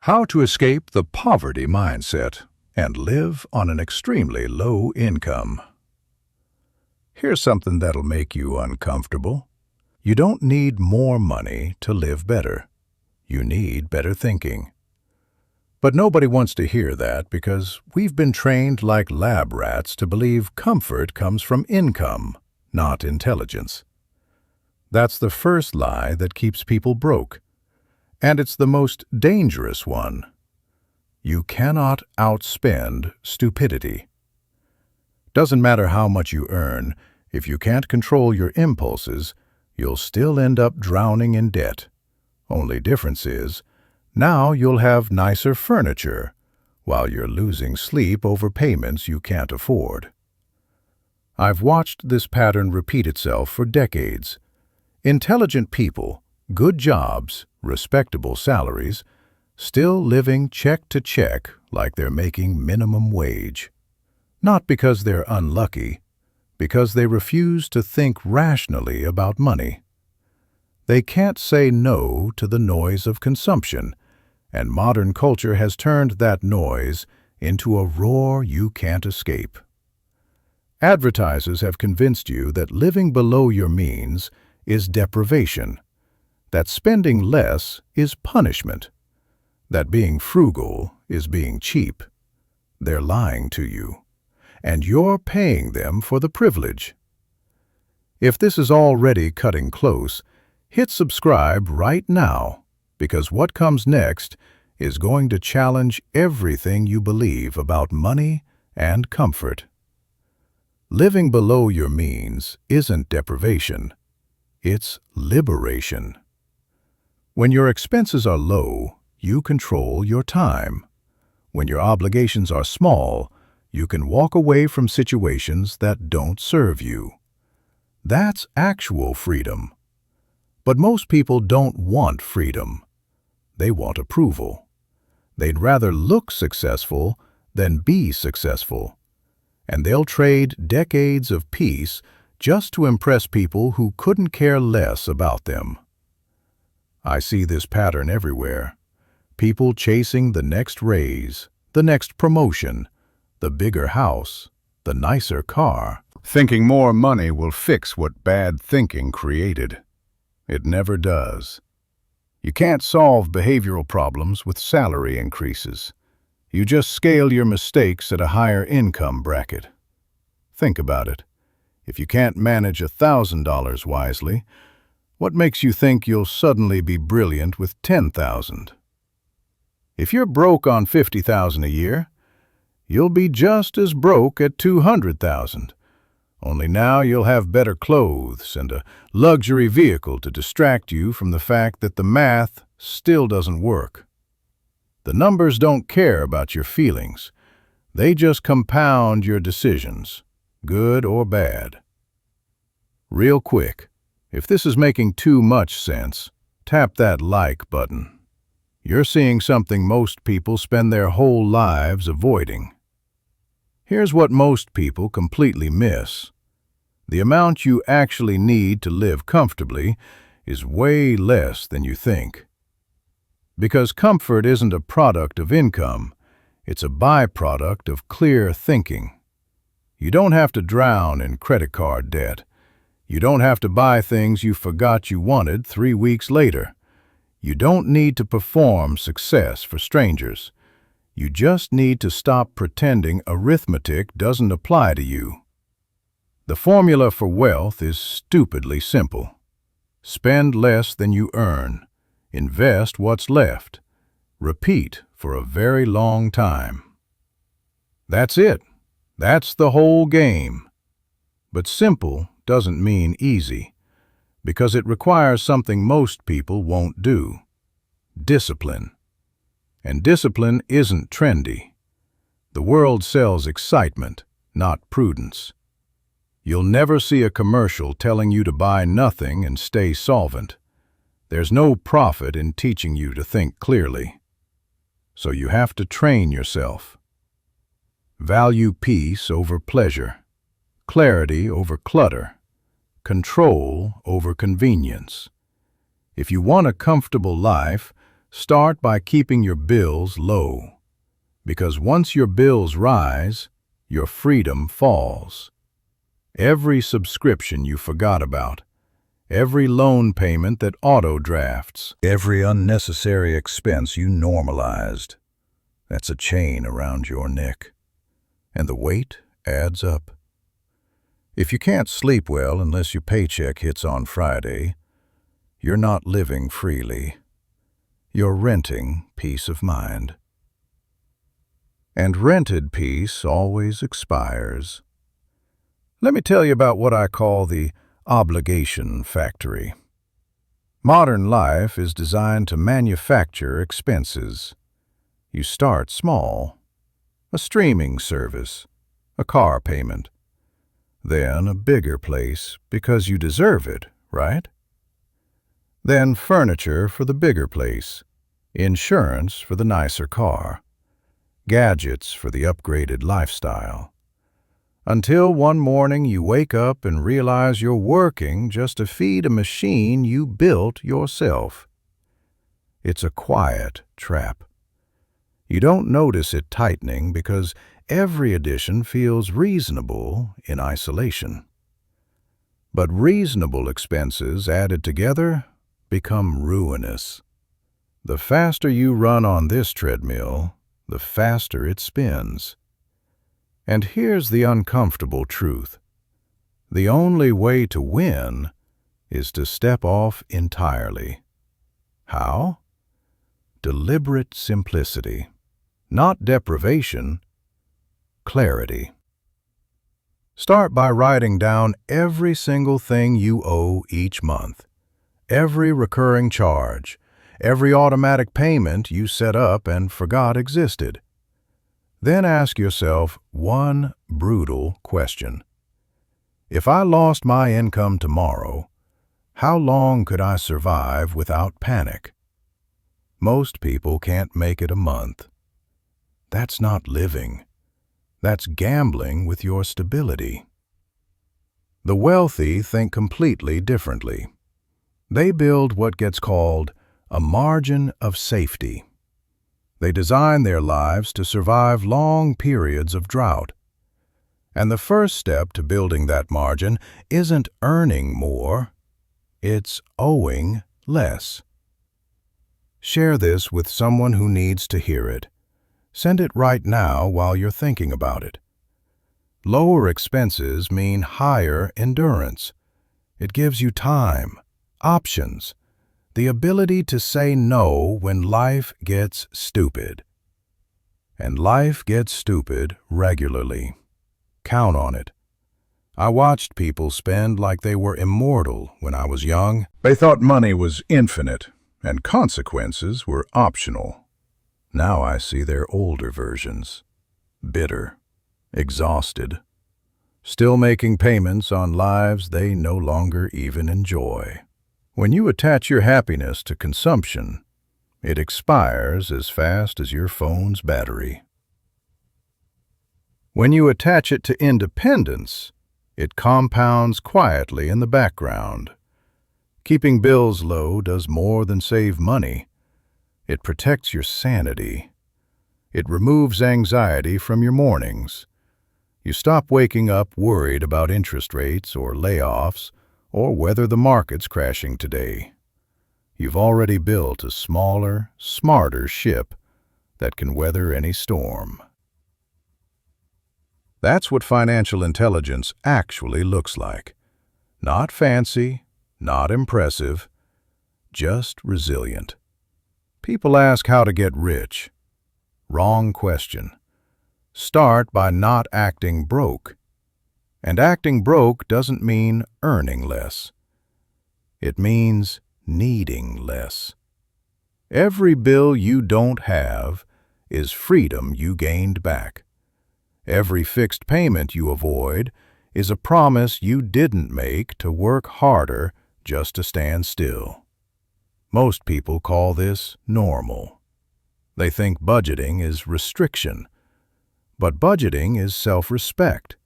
How to escape the poverty mindset and live on an extremely low income. Here's something that'll make you uncomfortable. You don't need more money to live better. You need better thinking. But nobody wants to hear that because we've been trained like lab rats to believe comfort comes from income, not intelligence. That's the first lie that keeps people broke. And it's the most dangerous one. You cannot outspend stupidity. Doesn't matter how much you earn, if you can't control your impulses, you'll still end up drowning in debt. Only difference is, now you'll have nicer furniture, while you're losing sleep over payments you can't afford. I've watched this pattern repeat itself for decades. Intelligent people, good jobs, respectable salaries, still living check to check like they're making minimum wage. Not because they're unlucky, because they refuse to think rationally about money. They can't say no to the noise of consumption, and modern culture has turned that noise into a roar you can't escape. Advertisers have convinced you that living below your means is deprivation, that spending less is punishment, that being frugal is being cheap. They're lying to you, and you're paying them for the privilege. If this is already cutting close, hit subscribe right now, because what comes next is going to challenge everything you believe about money and comfort. Living below your means isn't deprivation, it's liberation. When your expenses are low, you control your time. When your obligations are small, you can walk away from situations that don't serve you. That's actual freedom. But most people don't want freedom. They want approval. They'd rather look successful than be successful. And they'll trade decades of peace just to impress people who couldn't care less about them. I see this pattern everywhere. People chasing the next raise, the next promotion, the bigger house, the nicer car, thinking more money will fix what bad thinking created. It never does. You can't solve behavioral problems with salary increases. You just scale your mistakes at a higher income bracket. Think about it. If you can't manage $1,000 wisely, what makes you think you'll suddenly be brilliant with $10,000? If you're broke on $50,000 a year, you'll be just as broke at $200,000. Only now you'll have better clothes and a luxury vehicle to distract you from the fact that the math still doesn't work. The numbers don't care about your feelings. They just compound your decisions, good or bad. Real quick, if this is making too much sense, tap that like button. You're seeing something most people spend their whole lives avoiding. Here's what most people completely miss. The amount you actually need to live comfortably is way less than you think. Because comfort isn't a product of income, it's a byproduct of clear thinking. You don't have to drown in credit card debt. You don't have to buy things you forgot you wanted 3 weeks later. You don't need to perform success for strangers. You just need to stop pretending arithmetic doesn't apply to you. The formula for wealth is stupidly simple. Spend less than you earn. Invest what's left. Repeat for a very long time. That's it. That's the whole game. But simple doesn't mean easy, because it requires something most people won't do: discipline. And discipline isn't trendy. The world sells excitement, not prudence. You'll never see a commercial telling you to buy nothing and stay solvent. There's no profit in teaching you to think clearly. So you have to train yourself. Value peace over pleasure, clarity over clutter, control over convenience. If you want a comfortable life, Start by keeping your bills low, because once your bills rise, your freedom falls. Every subscription you forgot about, every loan payment that auto-drafts, every unnecessary expense you normalized, that's a chain around your neck, and the weight adds up. If you can't sleep well unless your paycheck hits on Friday, you're not living freely. You're renting peace of mind. And rented peace always expires. Let me tell you about what I call the obligation factory. Modern life is designed to manufacture expenses. You start small, a streaming service, a car payment, then a bigger place because you deserve it, right? Then furniture for the bigger place, insurance for the nicer car, gadgets for the upgraded lifestyle. Until one morning you wake up and realize you're working just to feed a machine you built yourself. It's a quiet trap. You don't notice it tightening because every addition feels reasonable in isolation. But reasonable expenses added together become ruinous. The faster you run on this treadmill, the faster it spins. And here's the uncomfortable truth. The only way to win is to step off entirely. How? Deliberate simplicity. Not deprivation, clarity. Start by writing down every single thing you owe each month, every recurring charge, every automatic payment you set up and forgot existed. Then ask yourself one brutal question. If I lost my income tomorrow, how long could I survive without panic? Most people can't make it a month. That's not living. That's gambling with your stability. The wealthy think completely differently. They build what gets called a margin of safety. They design their lives to survive long periods of drought. And the first step to building that margin isn't earning more, it's owing less. Share this with someone who needs to hear it. Send it right now while you're thinking about it. Lower expenses mean higher endurance. It gives you time, options, the ability to say no when life gets stupid. And life gets stupid regularly. Count on it. I watched people spend like they were immortal when I was young. They thought money was infinite and consequences were optional. Now I see their older versions, bitter, exhausted, still making payments on lives they no longer even enjoy. When you attach your happiness to consumption, it expires as fast as your phone's battery. When you attach it to independence, it compounds quietly in the background. Keeping bills low does more than save money. It protects your sanity. It removes anxiety from your mornings. You stop waking up worried about interest rates or layoffs or whether the market's crashing today. You've already built a smaller, smarter ship that can weather any storm. That's what financial intelligence actually looks like. Not fancy, not impressive, just resilient. People ask how to get rich. Wrong question. Start by not acting broke. And acting broke doesn't mean earning less. It means needing less. Every bill you don't have is freedom you gained back. Every fixed payment you avoid is a promise you didn't make to work harder just to stand still. Most people call this normal. They think budgeting is restriction. But budgeting is self-respect.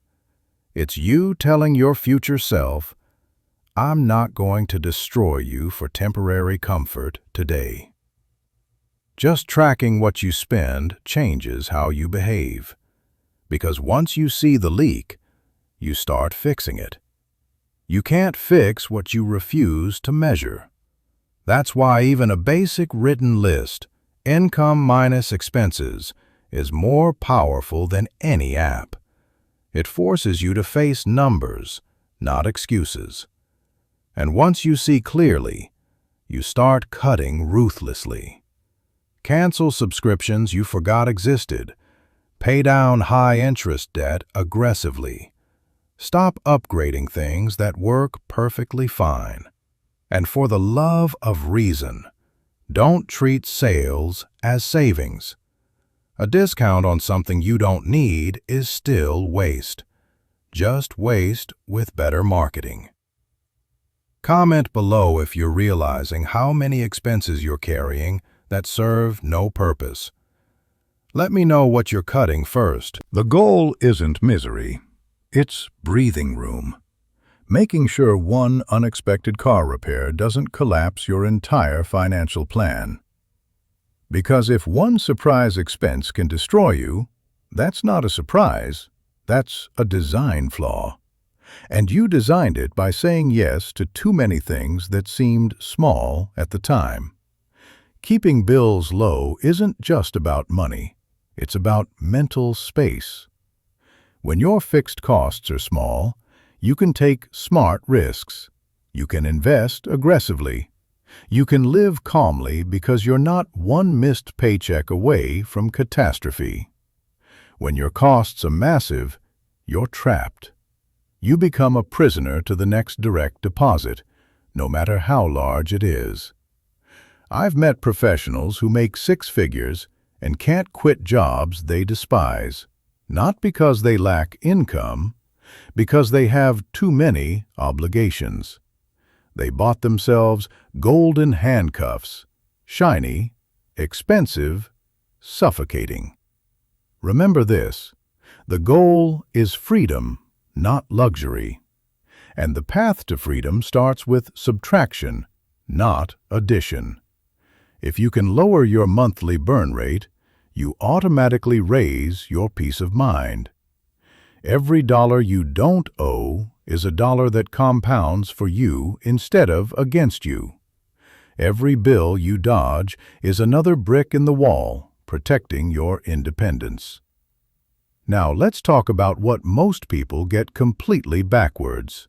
It's you telling your future self, I'm not going to destroy you for temporary comfort today. Just tracking what you spend changes how you behave. Because once you see the leak, you start fixing it. You can't fix what you refuse to measure. That's why even a basic written list, income minus expenses, is more powerful than any app. It forces you to face numbers, not excuses. And once you see clearly, you start cutting ruthlessly. Cancel subscriptions you forgot existed. Pay down high-interest debt aggressively. Stop upgrading things that work perfectly fine. And for the love of reason, don't treat sales as savings. A discount on something you don't need is still waste. Just waste with better marketing. Comment below if you're realizing how many expenses you're carrying that serve no purpose. Let me know what you're cutting first. The goal isn't misery. It's breathing room. Making sure one unexpected car repair doesn't collapse your entire financial plan. Because if one surprise expense can destroy you, that's not a surprise, that's a design flaw. And you designed it by saying yes to too many things that seemed small at the time. Keeping bills low isn't just about money, it's about mental space. When your fixed costs are small, you can take smart risks. You can invest aggressively. You can live calmly because you're not one missed paycheck away from catastrophe. When your costs are massive, you're trapped. You become a prisoner to the next direct deposit, no matter how large it is. I've met professionals who make six figures and can't quit jobs they despise, not because they lack income, because they have too many obligations. They bought themselves golden handcuffs, shiny, expensive, suffocating. Remember this, the goal is freedom, not luxury. And the path to freedom starts with subtraction, not addition. If you can lower your monthly burn rate, you automatically raise your peace of mind. Every dollar you don't owe is a dollar that compounds for you instead of against you. Every bill you dodge is another brick in the wall, protecting your independence. Now let's talk about what most people get completely backwards.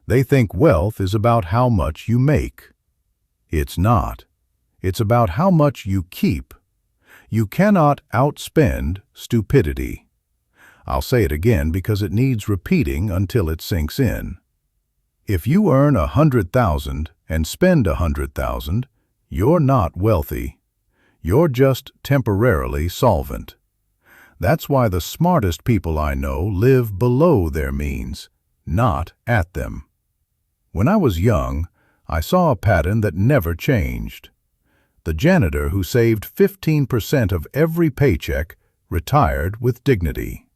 They think wealth is about how much you make. It's not. It's about how much you keep. You cannot outspend stupidity. I'll say it again because it needs repeating until it sinks in. If you earn $100,000 and spend $100,000, you're not wealthy. You're just temporarily solvent. That's why the smartest people I know live below their means, not at them. When I was young, I saw a pattern that never changed. The janitor who saved 15% of every paycheck retired with dignity.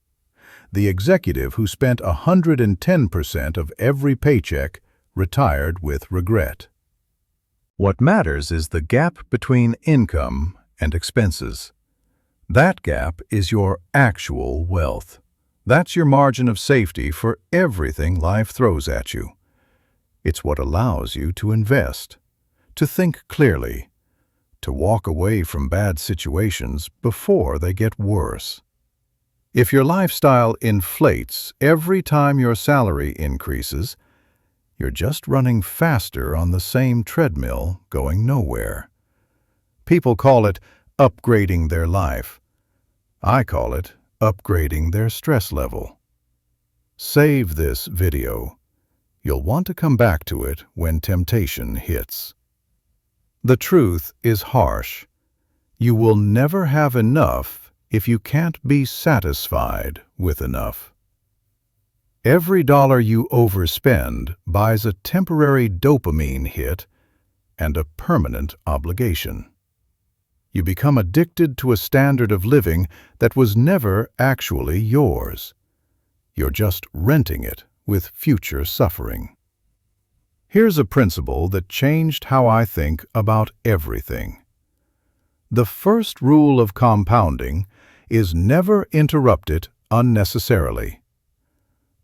The executive who spent 110% of every paycheck retired with regret. What matters is the gap between income and expenses. That gap is your actual wealth. That's your margin of safety for everything life throws at you. It's what allows you to invest, to think clearly, to walk away from bad situations before they get worse. If your lifestyle inflates every time your salary increases, you're just running faster on the same treadmill going nowhere. People call it upgrading their life. I call it upgrading their stress level. Save this video. You'll want to come back to it when temptation hits. The truth is harsh. You will never have enough if you can't be satisfied with enough. Every dollar you overspend buys a temporary dopamine hit and a permanent obligation. You become addicted to a standard of living that was never actually yours. You're just renting it with future suffering. Here's a principle that changed how I think about everything. The first rule of compounding is never interrupt it unnecessarily.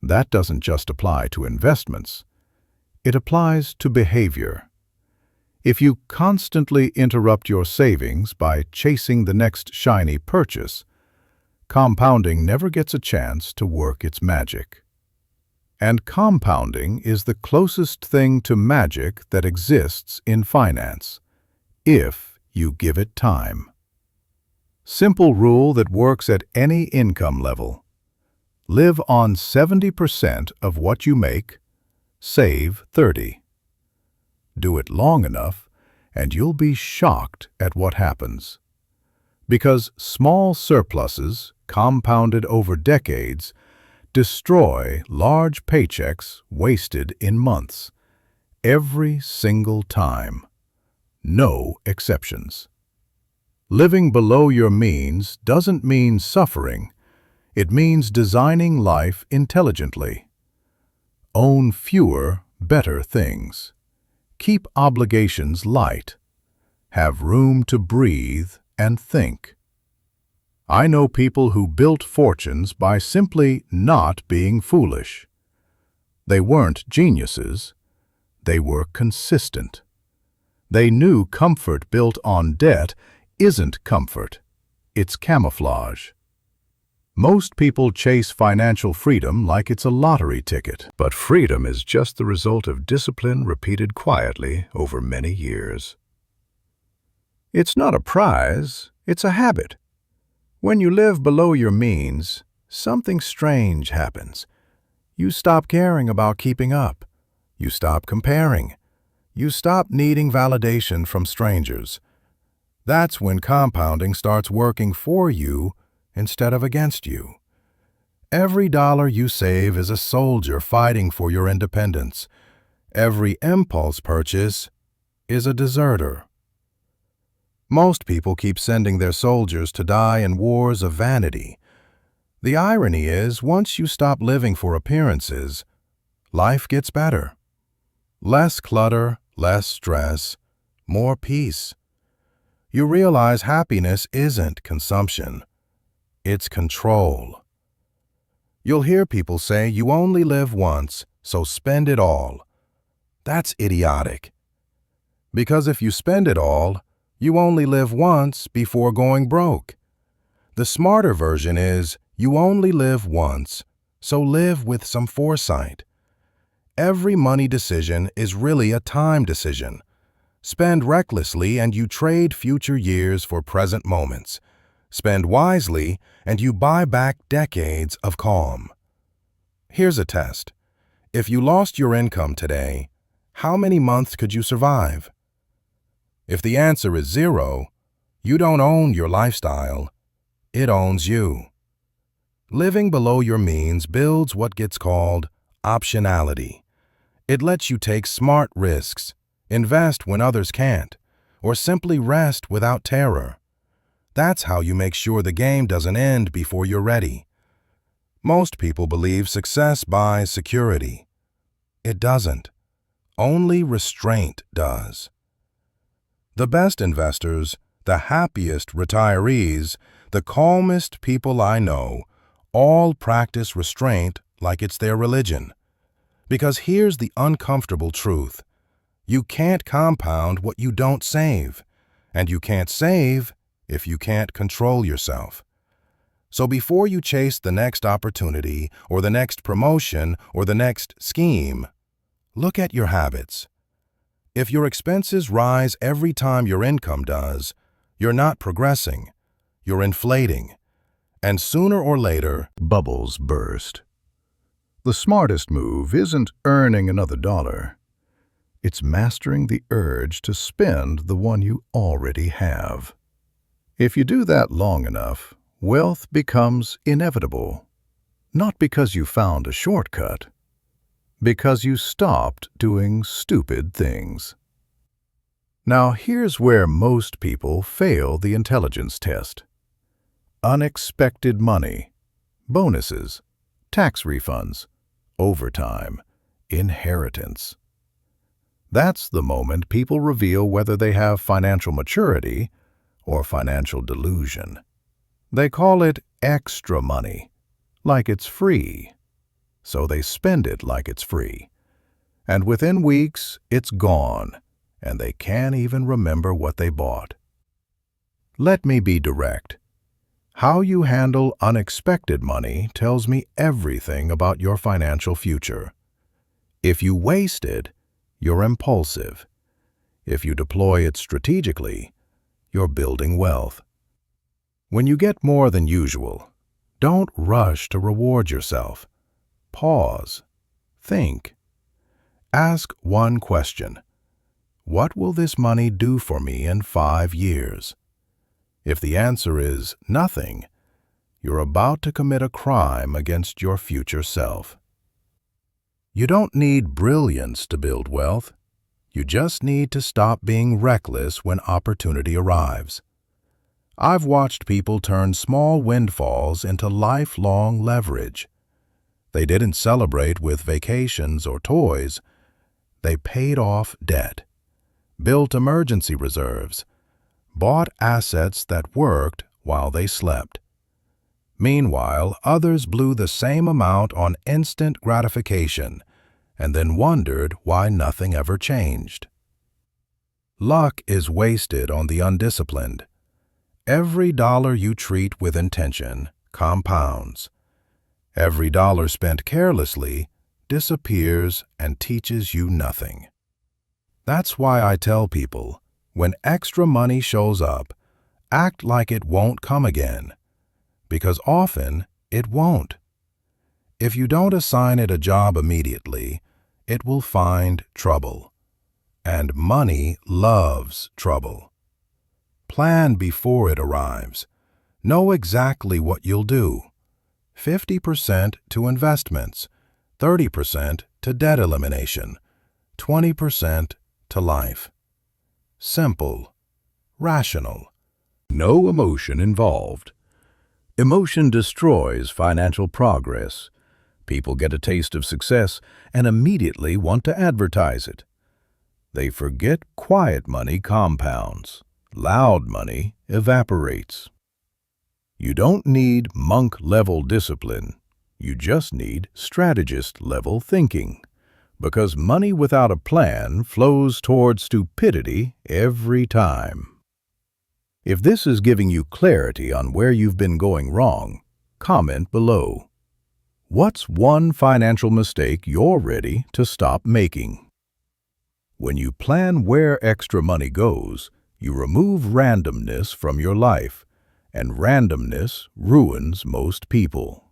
That doesn't just apply to investments. It applies to behavior. If you constantly interrupt your savings by chasing the next shiny purchase, compounding never gets a chance to work its magic. And compounding is the closest thing to magic that exists in finance, if you give it time. Simple rule that works at any income level. Live on 70% of what you make, save 30%. Do it long enough, and you'll be shocked at what happens. Because small surpluses, compounded over decades, destroy large paychecks wasted in months, every single time. No exceptions. Living below your means doesn't mean suffering. It means designing life intelligently. Own fewer, better things. Keep obligations light. Have room to breathe and think. I know people who built fortunes by simply not being foolish. They weren't geniuses. They were consistent. They knew comfort built on debt isn't comfort. It's camouflage. Most people chase financial freedom like it's a lottery ticket, but freedom is just the result of discipline repeated quietly over many years. It's not a prize, it's a habit. When you live below your means, something strange happens. You stop caring about keeping up. You stop comparing. You stop needing validation from strangers. That's when compounding starts working for you instead of against you. Every dollar you save is a soldier fighting for your independence. Every impulse purchase is a deserter. Most people keep sending their soldiers to die in wars of vanity. The irony is, once you stop living for appearances, life gets better. Less clutter, less stress, more peace. You realize happiness isn't consumption. It's control. You'll hear people say you only live once, so spend it all. That's idiotic. Because if you spend it all, you only live once before going broke. The smarter version is you only live once, so live with some foresight. Every money decision is really a time decision. Spend recklessly and you trade future years for present moments. Spend wisely, and you buy back decades of calm. Here's a test. If you lost your income today, how many months could you survive? If the answer is 0, you don't own your lifestyle. It owns you. Living below your means builds what gets called optionality. It lets you take smart risks, invest when others can't, or simply rest without terror. That's how you make sure the game doesn't end before you're ready. Most people believe success buys security. It doesn't. Only restraint does. The best investors, the happiest retirees, the calmest people I know, all practice restraint like it's their religion. Because here's the uncomfortable truth. You can't compound what you don't save, and you can't save if you can't control yourself. So before you chase the next opportunity or the next promotion or the next scheme, look at your habits. If your expenses rise every time your income does, you're not progressing, you're inflating. And sooner or later, bubbles burst. The smartest move isn't earning another dollar. It's mastering the urge to spend the one you already have. If you do that long enough, wealth becomes inevitable. Not because you found a shortcut, because you stopped doing stupid things. Now here's where most people fail the intelligence test. Unexpected money, bonuses, tax refunds, overtime, inheritance. That's the moment people reveal whether they have financial maturity or financial delusion. They call it extra money, like it's free. So they spend it like it's free. And within weeks, it's gone, and they can't even remember what they bought. Let me be direct. How you handle unexpected money tells me everything about your financial future. If you waste it, you're impulsive. If you deploy it strategically, you're building wealth. When you get more than usual, don't rush to reward yourself. Pause. Think. Ask one question. What will this money do for me in 5 years? If the answer is nothing, you're about to commit a crime against your future self. You don't need brilliance to build wealth. You just need to stop being reckless when opportunity arrives. I've watched people turn small windfalls into lifelong leverage. They didn't celebrate with vacations or toys. They paid off debt, built emergency reserves, bought assets that worked while they slept. Meanwhile, others blew the same amount on instant gratification and then wondered why nothing ever changed. Luck is wasted on the undisciplined. Every dollar you treat with intention compounds. Every dollar spent carelessly disappears and teaches you nothing. That's why I tell people, when extra money shows up, act like it won't come again, because often it won't. If you don't assign it a job immediately, it will find trouble. And money loves trouble. Plan before it arrives. Know exactly what you'll do. 50% to investments, 30% to debt elimination, 20% to life. Simple, rational. No emotion involved. Emotion destroys financial progress. People get a taste of success and immediately want to advertise it. They forget quiet money compounds. Loud money evaporates. You don't need monk-level discipline. You just need strategist-level thinking. Because money without a plan flows toward stupidity every time. If this is giving you clarity on where you've been going wrong, comment below. What's one financial mistake you're ready to stop making? When you plan where extra money goes, you remove randomness from your life, and randomness ruins most people.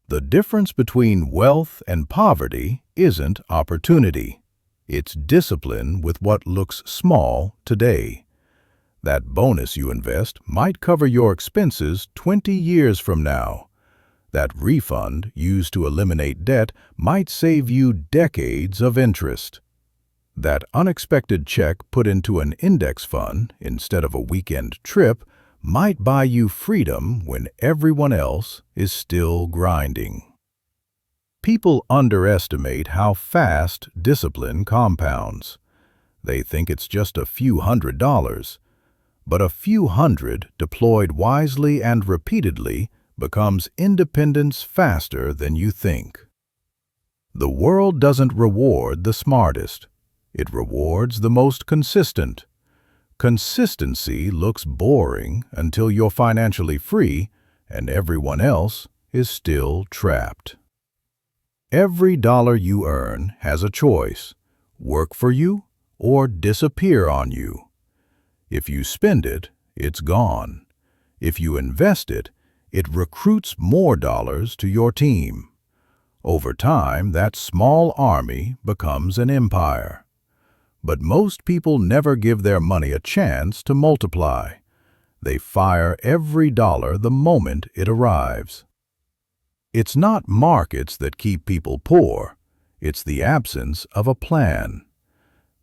The difference between wealth and poverty isn't opportunity. It's discipline with what looks small today. That bonus you invest might cover your expenses 20 years from now. That refund used to eliminate debt might save you decades of interest. That unexpected check put into an index fund instead of a weekend trip might buy you freedom when everyone else is still grinding. People underestimate how fast discipline compounds. They think it's just a few $100s, but a few hundred deployed wisely and repeatedly becomes independence faster than you think. The world doesn't reward the smartest. It rewards the most consistent. Consistency looks boring until you're financially free and everyone else is still trapped. Every dollar you earn has a choice: work for you or disappear on you. If you spend it, it's gone. If you invest it, it recruits more dollars to your team. Over time, that small army becomes an empire. But most people never give their money a chance to multiply. They fire every dollar the moment it arrives. It's not markets that keep people poor. It's the absence of a plan.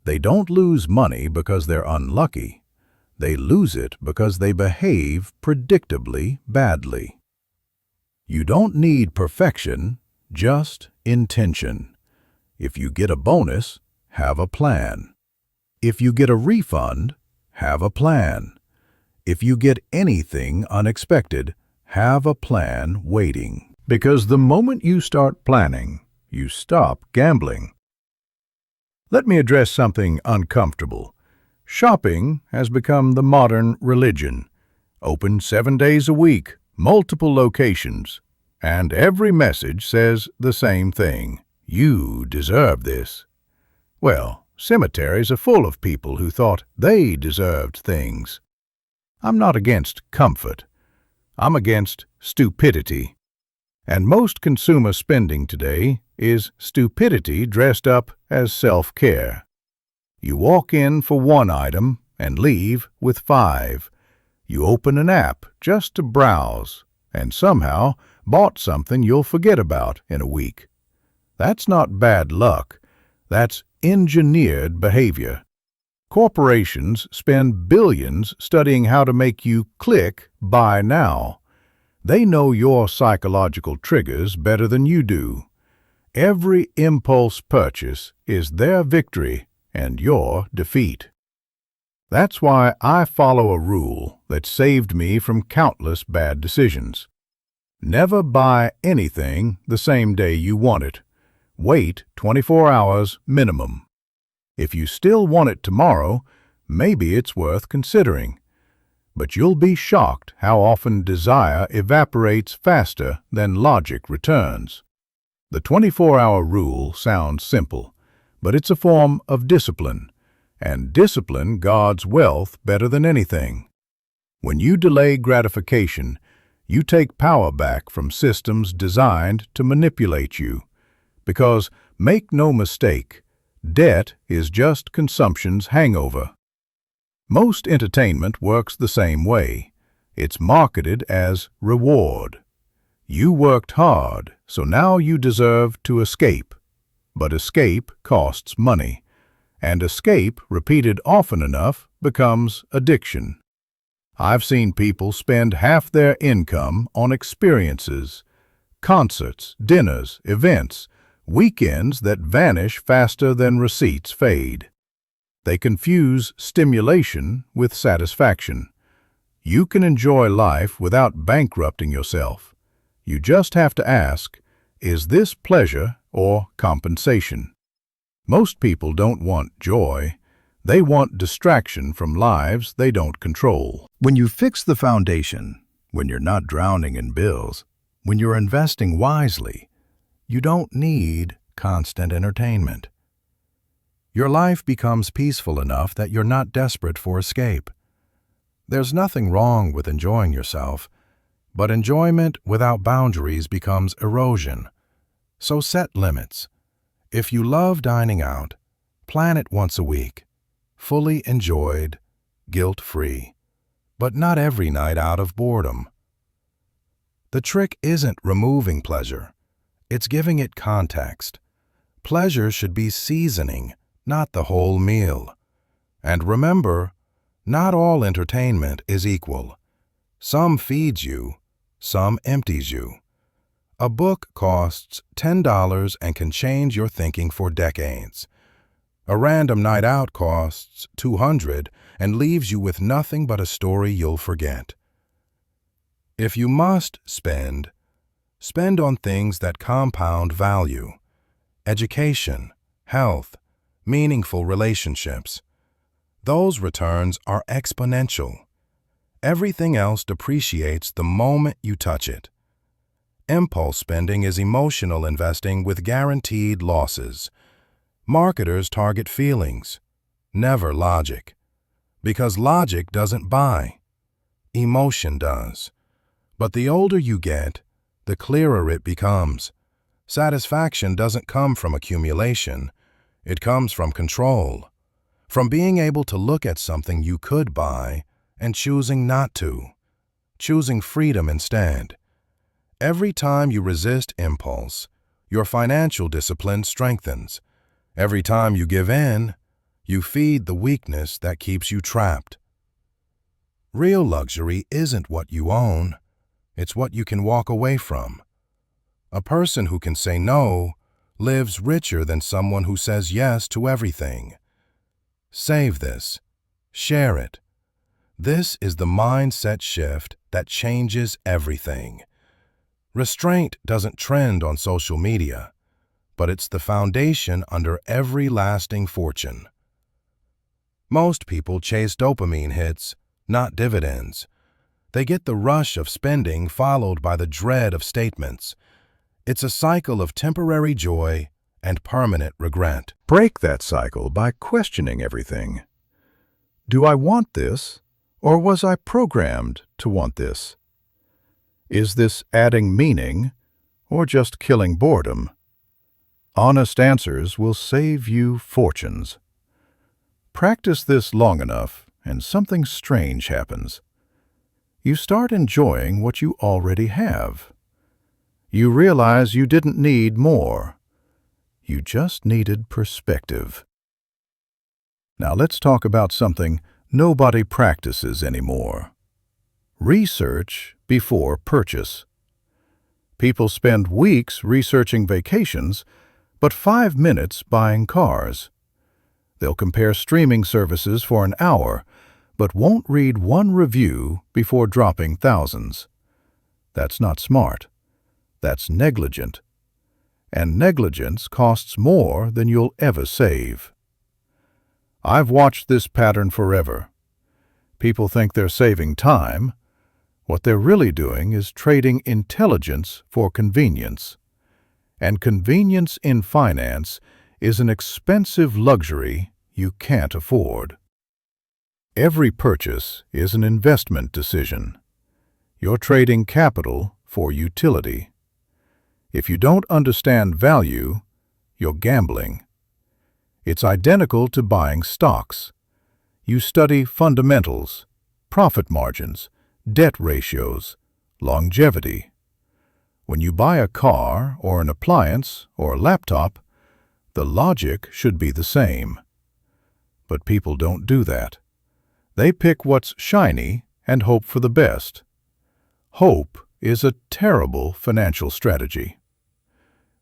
They don't lose money because they're unlucky. They lose it because they behave predictably badly. You don't need perfection, just intention. If you get a bonus, have a plan. If you get a refund, have a plan. If you get anything unexpected, have a plan waiting. Because the moment you start planning, you stop gambling. Let me address something uncomfortable. Shopping has become the modern religion. Open 7 days a week, multiple locations, and every message says the same thing. You deserve this. Well, cemeteries are full of people who thought they deserved things. I'm not against comfort. I'm against stupidity. And most consumer spending today is stupidity dressed up as self-care. You walk in for one item and leave with 5. You open an app just to browse and somehow bought something you'll forget about in a week. That's not bad luck. That's engineered behavior. Corporations spend billions studying how to make you click buy now. They know your psychological triggers better than you do. Every impulse purchase is their victory and your defeat. That's why I follow a rule that saved me from countless bad decisions. Never buy anything the same day you want it. Wait 24 hours minimum. If you still want it tomorrow, maybe it's worth considering. But you'll be shocked how often desire evaporates faster than logic returns. The 24-hour rule sounds simple, but it's a form of discipline, and discipline guards wealth better than anything. When you delay gratification, you take power back from systems designed to manipulate you. Because, make no mistake, debt is just consumption's hangover. Most entertainment works the same way. It's marketed as reward. You worked hard, so now you deserve to escape. But escape costs money, and escape, repeated often enough, becomes addiction. I've seen people spend half their income on experiences, concerts, dinners, events, weekends that vanish faster than receipts fade. They confuse stimulation with satisfaction. You can enjoy life without bankrupting yourself. You just have to ask, is this pleasure or compensation? Most people don't want joy. They want distraction from lives they don't control. When you fix the foundation, when you're not drowning in bills, when you're investing wisely, you don't need constant entertainment. Your life becomes peaceful enough that you're not desperate for escape. There's nothing wrong with enjoying yourself, but enjoyment without boundaries becomes erosion. So set limits. If you love dining out, plan it once a week, fully enjoyed, guilt-free, but not every night out of boredom. The trick isn't removing pleasure, it's giving it context. Pleasure should be seasoning, not the whole meal. And remember, not all entertainment is equal. Some feeds you, some empties you. A book costs $10 and can change your thinking for decades. A random night out costs $200 and leaves you with nothing but a story you'll forget. If you must spend on things that compound value. Education, health, meaningful relationships. Those returns are exponential. Everything else depreciates the moment you touch it. Impulse spending is emotional investing with guaranteed losses. Marketers target feelings, never logic. Because logic doesn't buy. Emotion does. But the older you get, the clearer it becomes. Satisfaction doesn't come from accumulation. It comes from control. From being able to look at something you could buy and choosing not to. Choosing freedom instead. Every time you resist impulse, your financial discipline strengthens. Every time you give in, you feed the weakness that keeps you trapped. Real luxury isn't what you own, it's what you can walk away from. A person who can say no lives richer than someone who says yes to everything. Save this. Share it. This is the mindset shift that changes everything. Restraint doesn't trend on social media, but it's the foundation under every lasting fortune. Most people chase dopamine hits, not dividends. They get the rush of spending followed by the dread of statements. It's a cycle of temporary joy and permanent regret. Break that cycle by questioning everything. Do I want this, or was I programmed to want this? Is this adding meaning, or just killing boredom? Honest answers will save you fortunes. Practice this long enough, and something strange happens. You start enjoying what you already have. You realize you didn't need more. You just needed perspective. Now let's talk about something nobody practices anymore. Research before purchase. People spend weeks researching vacations, but 5 minutes buying cars. They'll compare streaming services for an hour, but won't read one review before dropping thousands. That's not smart. That's negligent. And negligence costs more than you'll ever save. I've watched this pattern forever. People think they're saving time. What they're really doing is trading intelligence for convenience. And convenience in finance is an expensive luxury you can't afford. Every purchase is an investment decision. You're trading capital for utility. If you don't understand value, you're gambling. It's identical to buying stocks. You study fundamentals, profit margins, debt ratios, longevity. When you buy a car or an appliance or a laptop, the logic should be the same. But people don't do that. They pick what's shiny and hope for the best. Hope is a terrible financial strategy.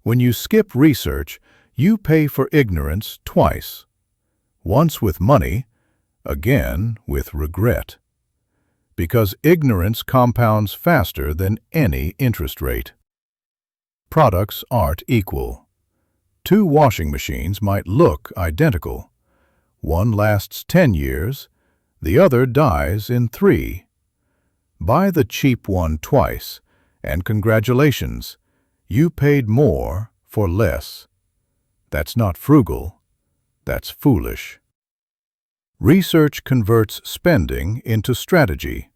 When you skip research, you pay for ignorance twice. Once with money, again with regret. Because ignorance compounds faster than any interest rate. Products aren't equal. 2 washing machines might look identical. One lasts 10 years, the other dies in 3. Buy the cheap one twice, and congratulations, you paid more for less. That's not frugal, that's foolish. Research converts spending into strategy.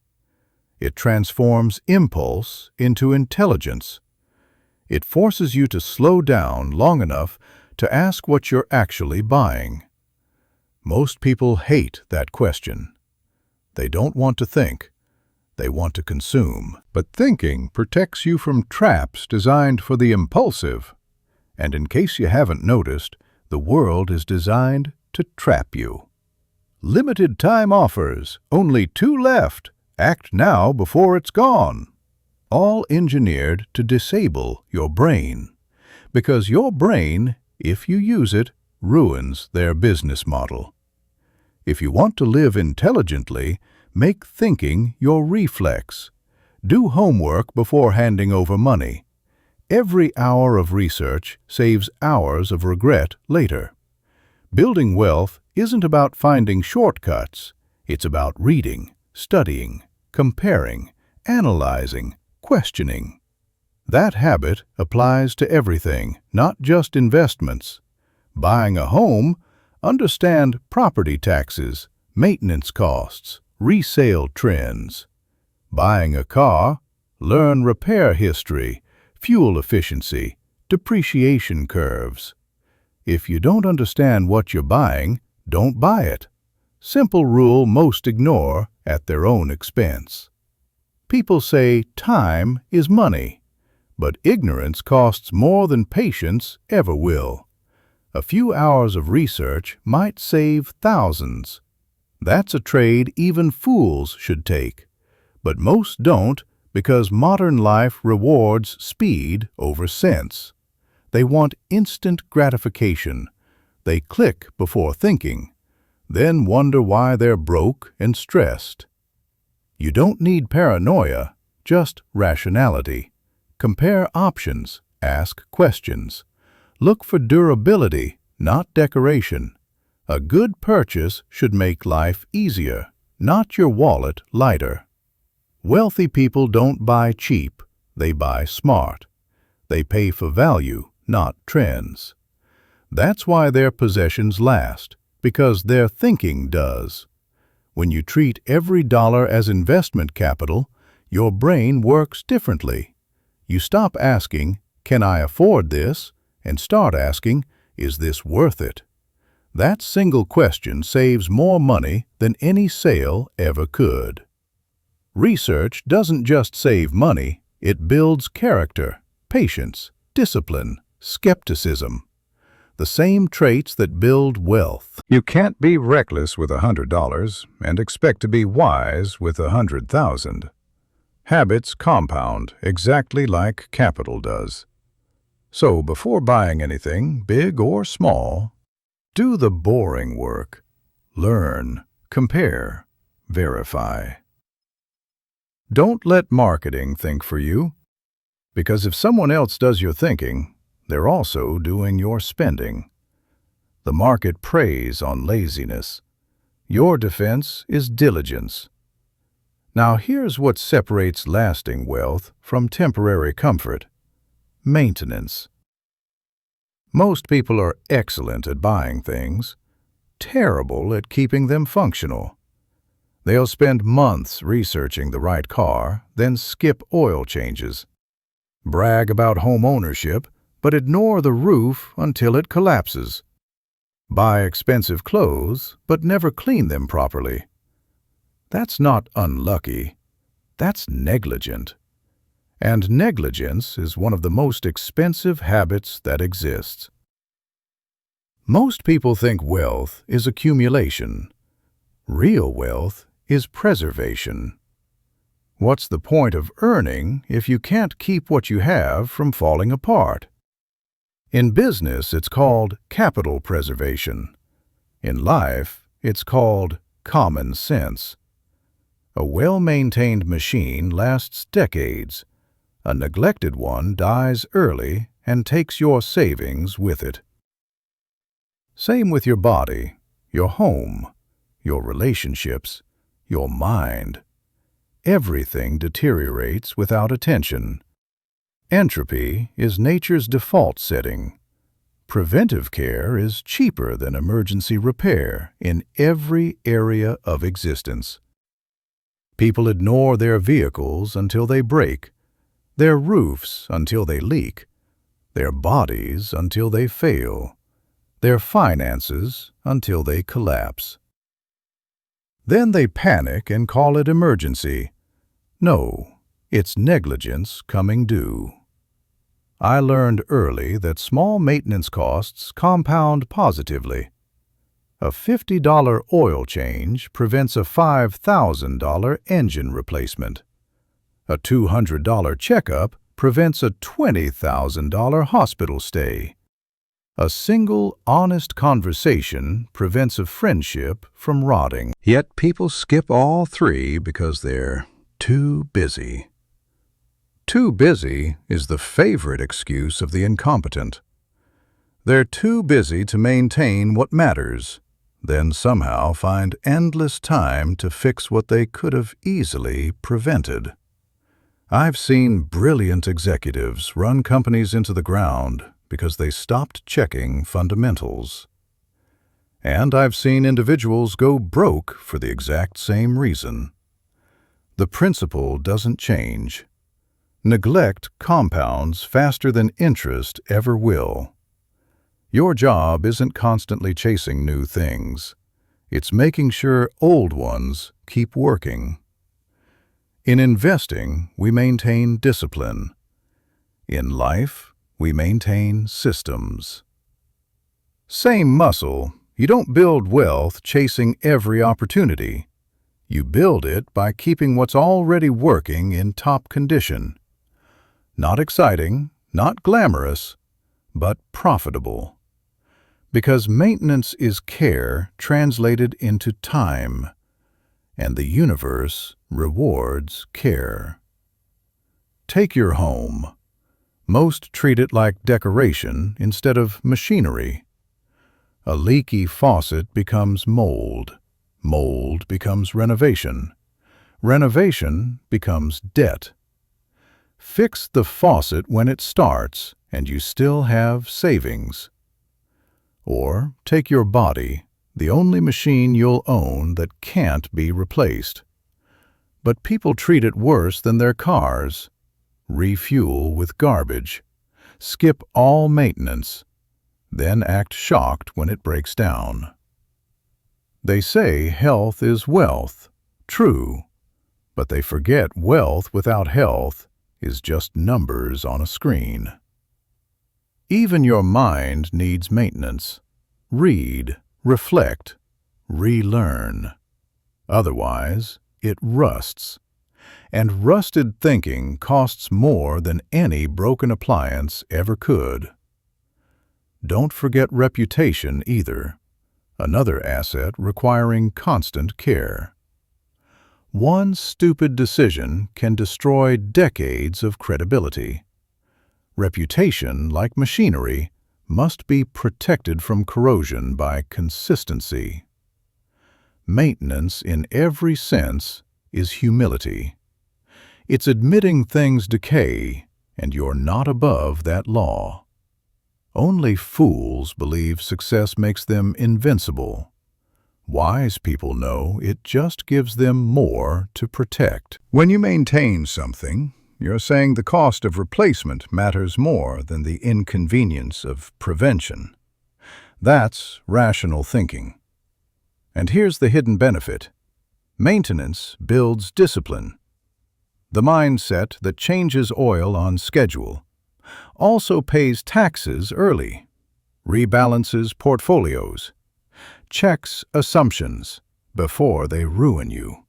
It transforms impulse into intelligence. It forces you to slow down long enough to ask what you're actually buying. Most people hate that question. They don't want to think. They want to consume. But thinking protects you from traps designed for the impulsive. And in case you haven't noticed, the world is designed to trap you. Limited time offers, only 2 left. Act now before it's gone. All engineered to disable your brain. Because your brain, if you use it, ruins their business model. If you want to live intelligently, make thinking your reflex. Do homework before handing over money. Every hour of research saves hours of regret later. Building wealth isn't about finding shortcuts. It's about reading, studying, comparing, analyzing, questioning. That habit applies to everything, not just investments. Buying a home, understand property taxes, maintenance costs, resale trends. Buying a car, learn repair history, fuel efficiency, depreciation curves. If you don't understand what you're buying, don't buy it. Simple rule most ignore at their own expense. People say time is money, but ignorance costs more than patience ever will. A few hours of research might save thousands. That's a trade even fools should take. But most don't because modern life rewards speed over sense. They want instant gratification. They click before thinking, then wonder why they're broke and stressed. You don't need paranoia, just rationality. Compare options, ask questions. Look for durability, not decoration. A good purchase should make life easier, not your wallet lighter. Wealthy people don't buy cheap, they buy smart. They pay for value, not trends. That's why their possessions last, because their thinking does. When you treat every dollar as investment capital, your brain works differently. You stop asking, "Can I afford this?" and start asking, "Is this worth it?" That single question saves more money than any sale ever could. Research doesn't just save money, it builds character, patience, discipline, skepticism. The same traits that build wealth. You can't be reckless with $100 and expect to be wise with 100,000. Habits compound exactly like capital does. So before buying anything, big or small, do the boring work. Learn, compare, verify. Don't let marketing think for you, because if someone else does your thinking, they're also doing your spending. The market preys on laziness. Your defense is diligence. Now here's what separates lasting wealth from temporary comfort: maintenance. Most people are excellent at buying things, terrible at keeping them functional. They'll spend months researching the right car, then skip oil changes. Brag about home ownership, but ignore the roof until it collapses. Buy expensive clothes, but never clean them properly. That's not unlucky. That's negligent. And negligence is one of the most expensive habits that exists. Most people think wealth is accumulation. Real wealth is preservation. What's the point of earning if you can't keep what you have from falling apart? In business, it's called capital preservation. In life, it's called common sense. A well-maintained machine lasts decades. A neglected one dies early and takes your savings with it. Same with your body, your home, your relationships, your mind. Everything deteriorates without attention. Entropy is nature's default setting. Preventive care is cheaper than emergency repair in every area of existence. People ignore their vehicles until they break, their roofs until they leak, their bodies until they fail, their finances until they collapse. Then they panic and call it emergency. No, it's negligence coming due. I learned early that small maintenance costs compound positively. A $50 oil change prevents a $5,000 engine replacement. A $200 checkup prevents a $20,000 hospital stay. A single honest conversation prevents a friendship from rotting. Yet people skip all three because they're too busy. Too busy is the favorite excuse of the incompetent. They're too busy to maintain what matters, then somehow find endless time to fix what they could have easily prevented. I've seen brilliant executives run companies into the ground because they stopped checking fundamentals. And I've seen individuals go broke for the exact same reason. The principle doesn't change. Neglect compounds faster than interest ever will. Your job isn't constantly chasing new things. It's making sure old ones keep working. In investing, we maintain discipline. In life, we maintain systems. Same muscle, you don't build wealth chasing every opportunity. You build it by keeping what's already working in top condition. Not exciting, not glamorous, but profitable. Because maintenance is care translated into time. and the universe rewards care. Take your home. Most treat it like decoration instead of machinery. A leaky faucet becomes mold. Mold becomes renovation. Renovation becomes debt. Fix the faucet when it starts, and you still have savings. Or take your body, the only machine you'll own that can't be replaced. But people treat it worse than their cars. Refuel with garbage. Skip all maintenance. Then act shocked when it breaks down. They say health is wealth. True. But they forget wealth without health is just numbers on a screen. Even your mind needs maintenance. Read, reflect, relearn. Otherwise, it rusts. And rusted thinking costs more than any broken appliance ever could. Don't forget reputation either, another asset requiring constant care. One stupid decision can destroy decades of credibility. Reputation, like machinery, must be protected from corrosion by consistency. Maintenance in every sense is humility. It's admitting things decay, and you're not above that law. Only fools believe success makes them invincible. Wise people know it just gives them more to protect. When you maintain something, you're saying the cost of replacement matters more than the inconvenience of prevention. That's rational thinking. And here's the hidden benefit. Maintenance builds discipline. The mindset that changes oil on schedule also pays taxes early, rebalances portfolios, checks assumptions before they ruin you.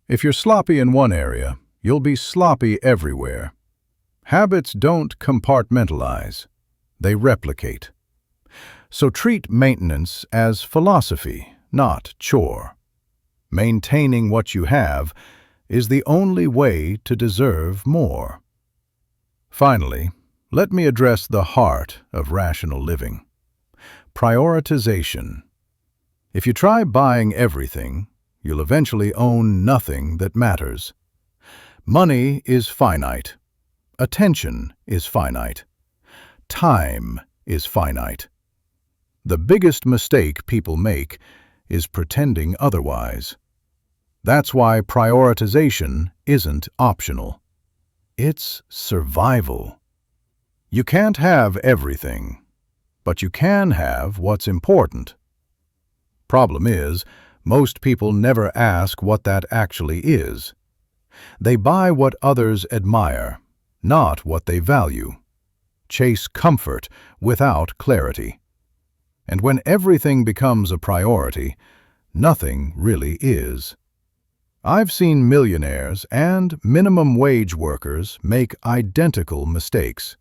If you're sloppy in one area, you'll be sloppy everywhere. Habits don't compartmentalize, they replicate. So treat maintenance as philosophy, not chore. Maintaining what you have is the only way to deserve more. Finally, let me address the heart of rational living. Prioritization. If you try buying everything, you'll eventually own nothing that matters. Money is finite. Attention is finite. Time is finite. The biggest mistake people make is pretending otherwise. That's why prioritization isn't optional. It's survival. You can't have everything, but you can have what's important. Problem is, most people never ask what that actually is. They buy what others admire, not what they value. Chase comfort without clarity. And when everything becomes a priority, nothing really is. I've seen millionaires and minimum wage workers make identical mistakes,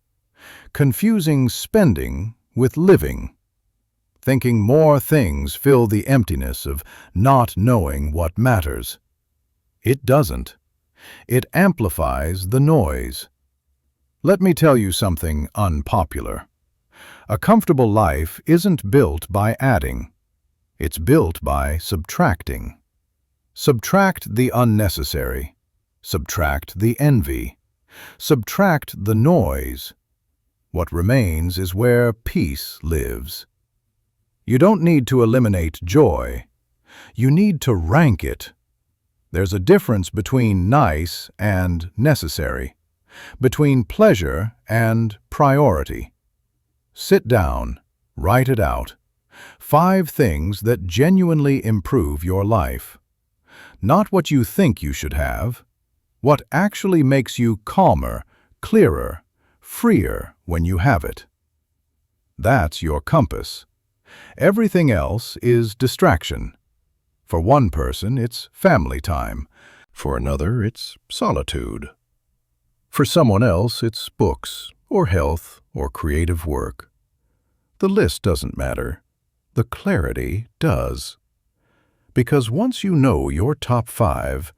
confusing spending with living, thinking more things fill the emptiness of not knowing what matters. It doesn't. It amplifies the noise. Let me tell you something unpopular. A comfortable life isn't built by adding. It's built by subtracting. Subtract the unnecessary. Subtract the envy. Subtract the noise. What remains is where peace lives. You don't need to eliminate joy. You need to rank it. There's a difference between nice and necessary, between pleasure and priority. Sit down, write it out. 5 things that genuinely improve your life. Not what you think you should have, what actually makes you calmer, clearer, freer when you have it. That's your compass. Everything else is distraction. For one person, it's family time. For another, it's solitude. For someone else, it's books, or health, or creative work. The list doesn't matter. The clarity does. Because once you know your top 5,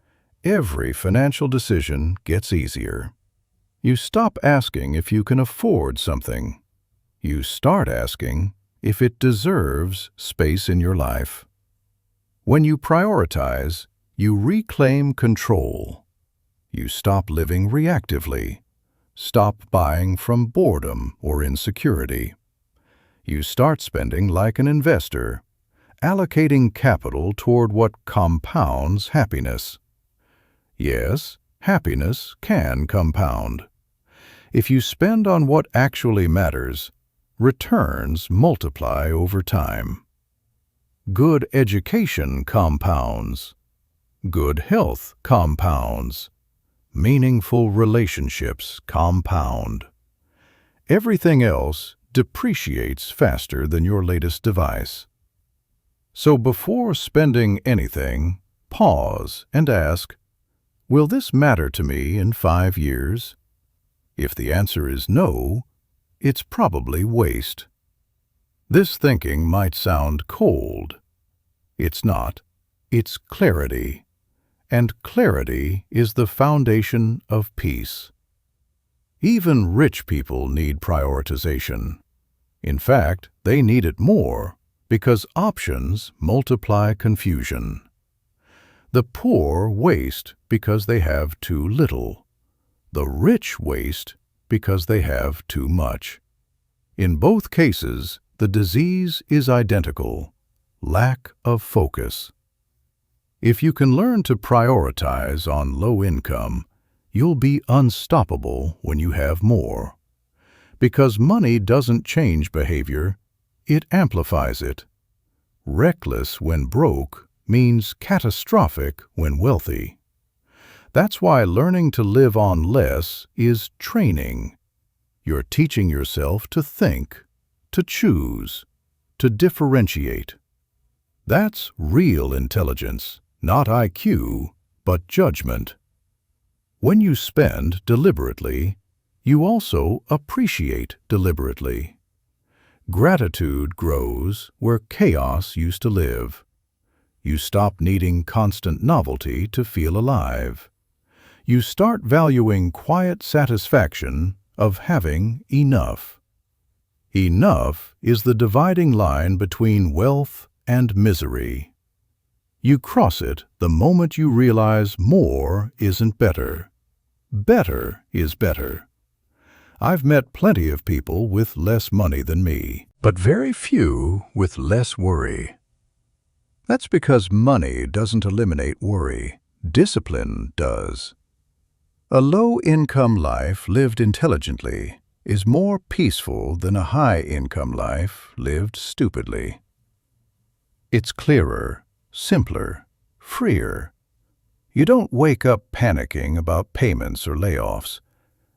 every financial decision gets easier. You stop asking if you can afford something. You start asking if it deserves space in your life. When you prioritize, you reclaim control. You stop living reactively. Stop buying from boredom or insecurity. You start spending like an investor, allocating capital toward what compounds happiness. Yes, happiness can compound. If you spend on what actually matters, returns multiply over time. Good education compounds. Good health compounds. Meaningful relationships compound. Everything else depreciates faster than your latest device. So before spending anything, pause and ask, will this matter to me in 5 years? If the answer is no, it's probably waste. This thinking might sound cold. It's not. It's clarity. And clarity is the foundation of peace. Even rich people need prioritization. In fact, they need it more because options multiply confusion. The poor waste because they have too little. The rich waste because they have too much. In both cases, the disease is identical: lack of focus. If you can learn to prioritize on low income, you'll be unstoppable when you have more. Because money doesn't change behavior, it amplifies it. Reckless when broke means catastrophic when wealthy. That's why learning to live on less is training. You're teaching yourself to think, to choose, to differentiate. That's real intelligence, not IQ, but judgment. When you spend deliberately, you also appreciate deliberately. Gratitude grows where chaos used to live. You stop needing constant novelty to feel alive. You start valuing quiet satisfaction of having enough. Enough is the dividing line between wealth and misery. You cross it the moment you realize more isn't better. Better is better. I've met plenty of people with less money than me, but very few with less worry. That's because money doesn't eliminate worry. Discipline does. A low-income life lived intelligently is more peaceful than a high-income life lived stupidly. It's clearer, simpler, freer. You don't wake up panicking about payments or layoffs.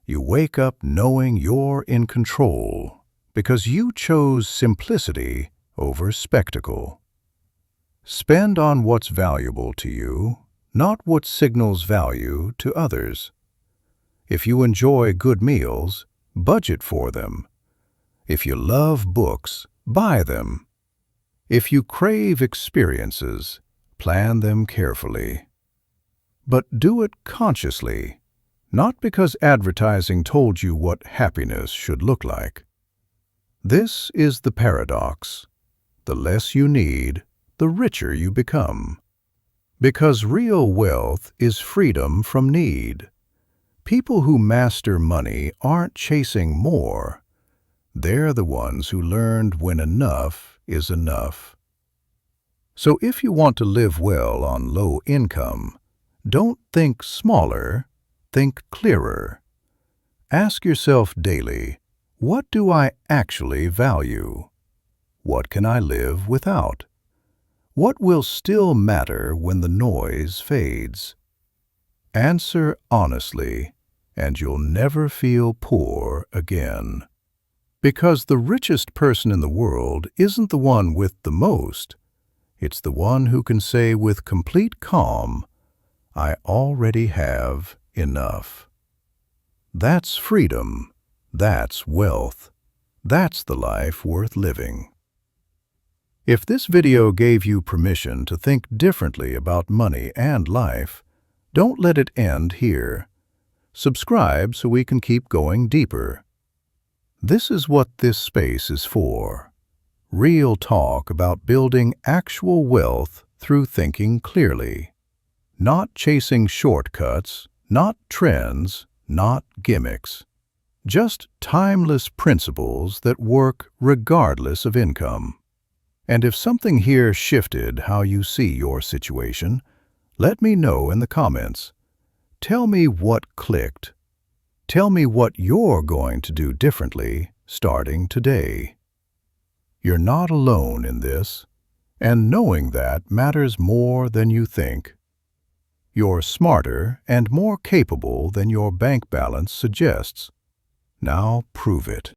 You wake up knowing you're in control because you chose simplicity over spectacle. Spend on what's valuable to you, not what signals value to others. If you enjoy good meals, budget for them. If you love books, buy them. If you crave experiences, plan them carefully. But do it consciously, not because advertising told you what happiness should look like. This is the paradox. The less you need, the richer you become. Because real wealth is freedom from need. People who master money aren't chasing more. They're the ones who learned when enough is enough. So if you want to live well on low income, don't think smaller, think clearer. Ask yourself daily, what do I actually value? What can I live without? What will still matter when the noise fades? Answer honestly, and you'll never feel poor again. Because the richest person in the world isn't the one with the most. It's the one who can say with complete calm, I already have enough. That's freedom. That's wealth. That's the life worth living. If this video gave you permission to think differently about money and life, don't let it end here. Subscribe so we can keep going deeper. This is what this space is for. Real talk about building actual wealth through thinking clearly. Not chasing shortcuts, not trends, not gimmicks. Just timeless principles that work regardless of income. And if something here shifted how you see your situation, let me know in the comments. Tell me what clicked. Tell me what you're going to do differently starting today. You're not alone in this, and knowing that matters more than you think. You're smarter and more capable than your bank balance suggests. Now prove it.